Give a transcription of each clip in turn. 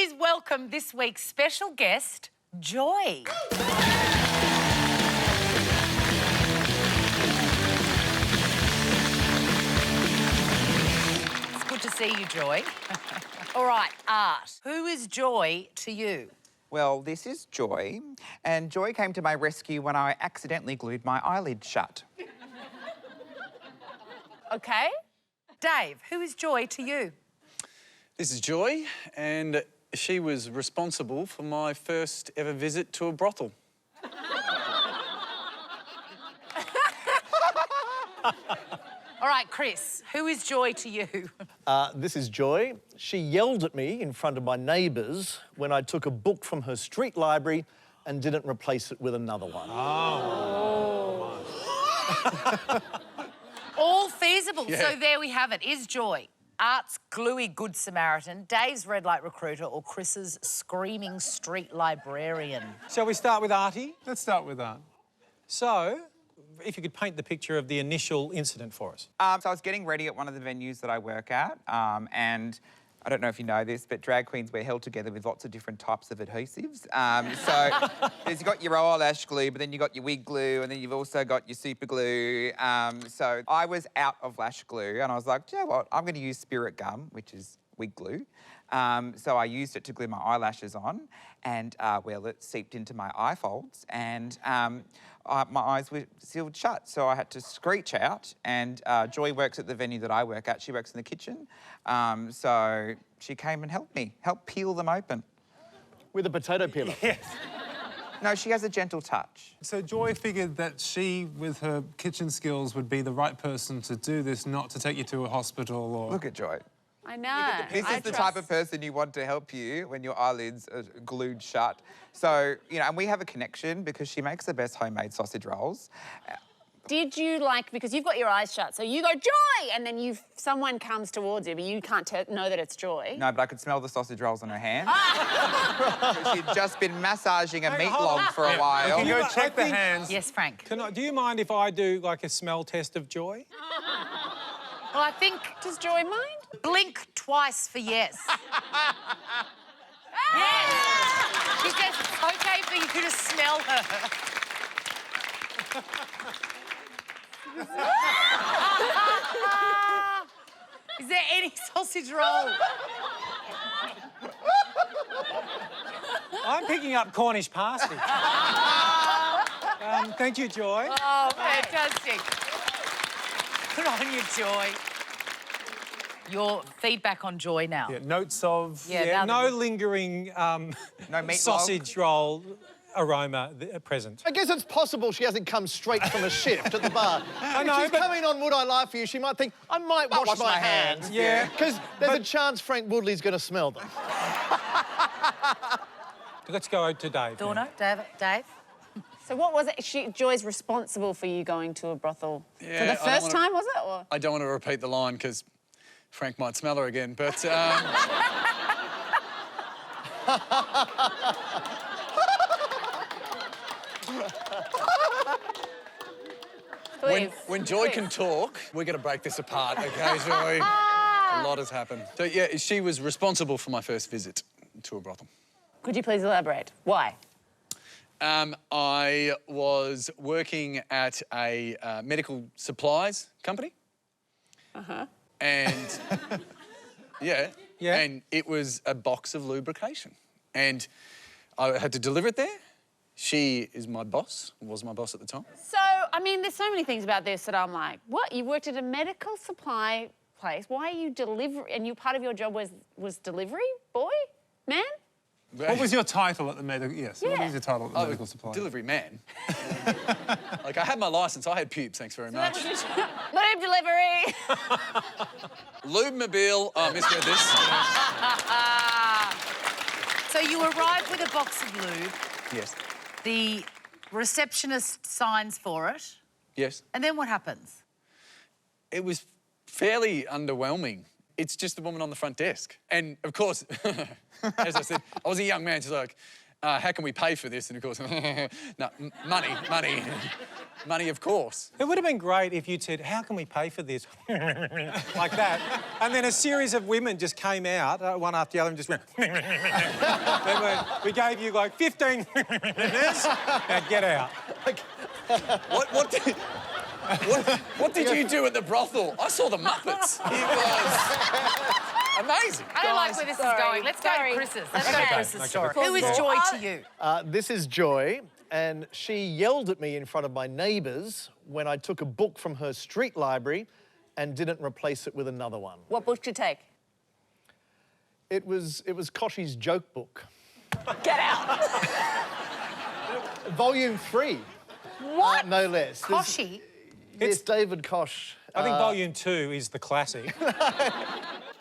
Please welcome this week's special guest, Joy. It's good to see you, Joy. All right, Art. Who is Joy to you? Well, this is Joy, and Joy came to my rescue when I accidentally glued my eyelid shut. OK. Dave, who is Joy to you? This is Joy, and she was responsible for my first ever visit to a brothel. All right, Chris, who is Joy to you? This is Joy. She yelled at me in front of my neighbours when I took a book from her street library and didn't replace it with another one. Oh. All feasible. Yeah. So there we have it. Is Joy Art's gluey good Samaritan, Dave's red light recruiter, or Chris's screaming street librarian? Shall we start with Artie? Let's start with that. So, if you could paint the picture of the initial incident for us. So I was getting ready at one of the venues that I work at, and I don't know if you know this, but drag queens, we're held together with lots of different types of adhesives. So you've got your eyelash glue, but then you've got your wig glue, and then you've also got your super glue. So I was out of lash glue, and I was like, you know what, I'm going to use spirit gum, which is wig glue. So I used it to glue my eyelashes on, and, well, it seeped into my eye folds, and my eyes were sealed shut, so I had to screech out, and Joy works at the venue that I work at. She works in the kitchen, so she came and helped me, helped peel them open. With a potato peeler? Yes. No, she has a gentle touch. So Joy figured that she, with her kitchen skills, would be the right person to do this, not to take you to a hospital or... Look at Joy. I know. This is the type of person you want to help you when your eyelids are glued shut. So, you know, and we have a connection because she makes the best homemade sausage rolls. Did you, like, because you've got your eyes shut, so you go, Joy! And then someone comes towards you, but you can't know that it's Joy. No, but I could smell the sausage rolls on her hands. She'd just been massaging a meat log for a while. You can go check the hands. Yes, Frank. Do you mind if I do, like, a smell test of Joy? Well, I think... Does Joy mind? Blink twice for yes. Yes! She says it's OK for you to smell her. Is there any sausage roll? I'm picking up Cornish pasty. Thank you, Joy. Oh, fantastic. Good on you, Joy. Your feedback on Joy now. Yeah, notes of... Yeah, No lingering No meat sausage roll aroma present. I guess it's possible she hasn't come straight from a shift at the bar. I If know, she's but- coming on Would I Lie For You, she might think, I might wash my hands. Yeah. Because there's a chance Frank Woodley's going to smell them. Let's go to Dave. Dorno, Dave? So what was it? Joy's responsible for you going to a brothel for Yeah, the I don't first wanna- time, was it? Or? I don't want to repeat the line because Frank might smell her again, but... Please. When Joy Please. can talk, we're going to break this apart, OK, Joy? A lot has happened. So, yeah, she was responsible for my first visit to a brothel. Could you please elaborate? Why? I was working at a medical supplies company. Uh-huh. And, yeah, Yeah. and it was a box of lubrication. And I had to deliver it there. She is my boss, was my boss at the time. So, I mean, there's so many things about this that I'm like, what? You worked at a medical supply place. Why are you delivering? And part of your job was delivery boy? Man? What was your title at the medical... Yes, what Yeah. was your title at the medical supply? Delivery man. Like, I had my licence, I had pubes, thanks very much. Lube delivery. Lube-mobile, oh, I misread this. So you arrive with a box of lube. Yes. The receptionist signs for it. Yes. And then what happens? It was fairly underwhelming. It's just the woman on the front desk. And, of course, as I said, I was a young man. She's like, how can we pay for this? And of course, no, money. Money, of course. It would have been great if you'd said, how can we pay for this? Like that. And then a series of women just came out, one after the other, and just went... They went, we gave you like 15 minutes. Now get out. What did you do at the brothel? I saw the Muppets. It was amazing. I don't like where this is going. Let's go to Chris's. Let's go to Chris's story. Who is Joy to you? This is Joy, and she yelled at me in front of my neighbours when I took a book from her street library and didn't replace it with another one. What book did you take? It was Koshy's joke book. Get out. Volume 3. What? No less. Koshy? It's David Kosh. I think Volume 2 is the classic.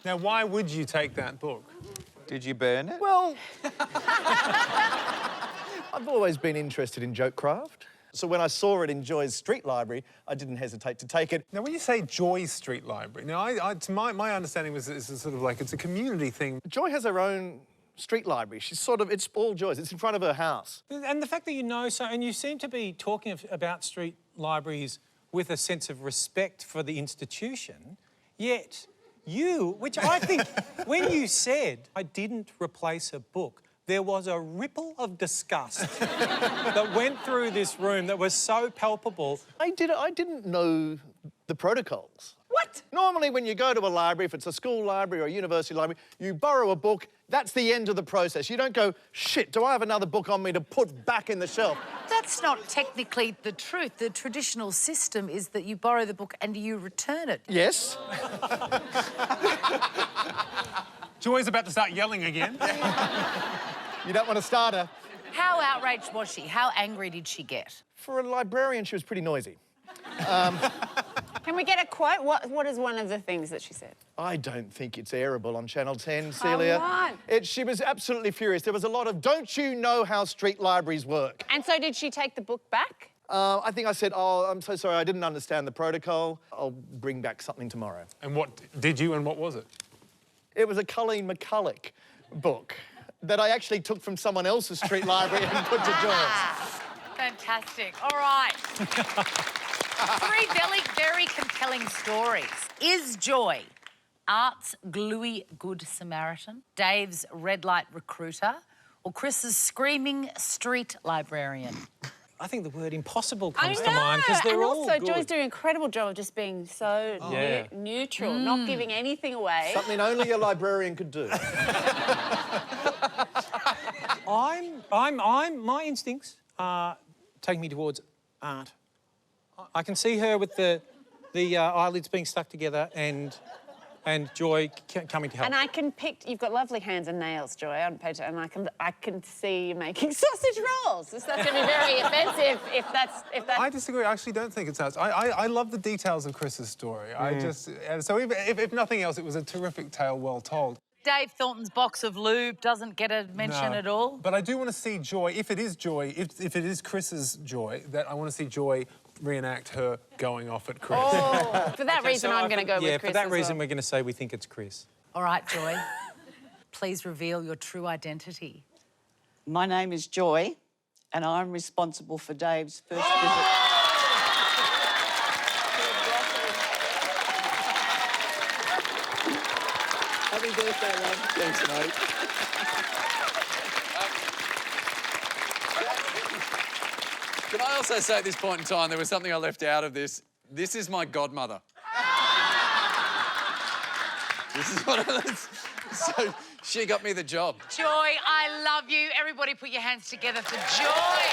Now, why would you take that book? Did you burn it? Well, I've always been interested in joke craft. So when I saw it in Joy's street library, I didn't hesitate to take it. Now, when you say Joy's Street Library, now, my understanding was it's a sort of like, it's a community thing. Joy has her own street library. She's sort of, it's all Joy's. It's in front of her house. And the fact that you know so, and you seem to be talking about street libraries with a sense of respect for the institution, yet you, which I think, when you said, I didn't replace a book, there was a ripple of disgust that went through this room that was so palpable. I didn't know the protocols. What? Normally, when you go to a library, if it's a school library or a university library, you borrow a book, that's the end of the process. You don't go, shit, do I have another book on me to put back in the shelf? That's not technically the truth. The traditional system is that you borrow the book and you return it. Yes. Joy's about to start yelling again. You don't want to start her. How outraged was she? How angry did she get? For a librarian, she was pretty noisy. Can we get a quote? What is one of the things that she said? I don't think it's airable on Channel 10, Celia. Come on. She was absolutely furious. There was a lot of, don't you know how street libraries work? And so did she take the book back? I think I said, oh, I'm so sorry, I didn't understand the protocol. I'll bring back something tomorrow. And what did you, and what was it? It was a Colleen McCulloch book that I actually took from someone else's street library and put to Joy's. Fantastic. All right. Three very compelling stories. Is Joy Art's gluey good Samaritan, Dave's red light recruiter, or Chris's screaming street librarian? I think the word impossible comes to mind because they're all also, good. Joy's doing an incredible job of just being so neutral, not giving anything away. Something only a librarian could do. My instincts are taking me towards art. I can see her with the eyelids being stuck together and Joy coming to help. And I can pick. You've got lovely hands and nails, Joy, on paper, and I can see you making sausage rolls. That's going to be very offensive if that's. I disagree. I actually don't think it's us. I love the details of Chris's story. So if nothing else, it was a terrific tale, well told. Dave Thornton's box of lube doesn't get a mention at all. But I do want to see Joy. If it is Joy, if it is Chris's Joy, that I want to see Joy reenact her going off at Chris. Oh, for that reason, I'm going to go with Chris. Yeah, for that as reason, well. we're going to say we think it's Chris. All right, Joy. Please reveal your true identity. My name is Joy, and I'm responsible for Dave's first visit. Happy birthday, love. Thanks, mate. Can I also say at this point in time, there was something I left out of this. This is my godmother. This is what it is. So she got me the job. Joy, I love you. Everybody put your hands together for Joy.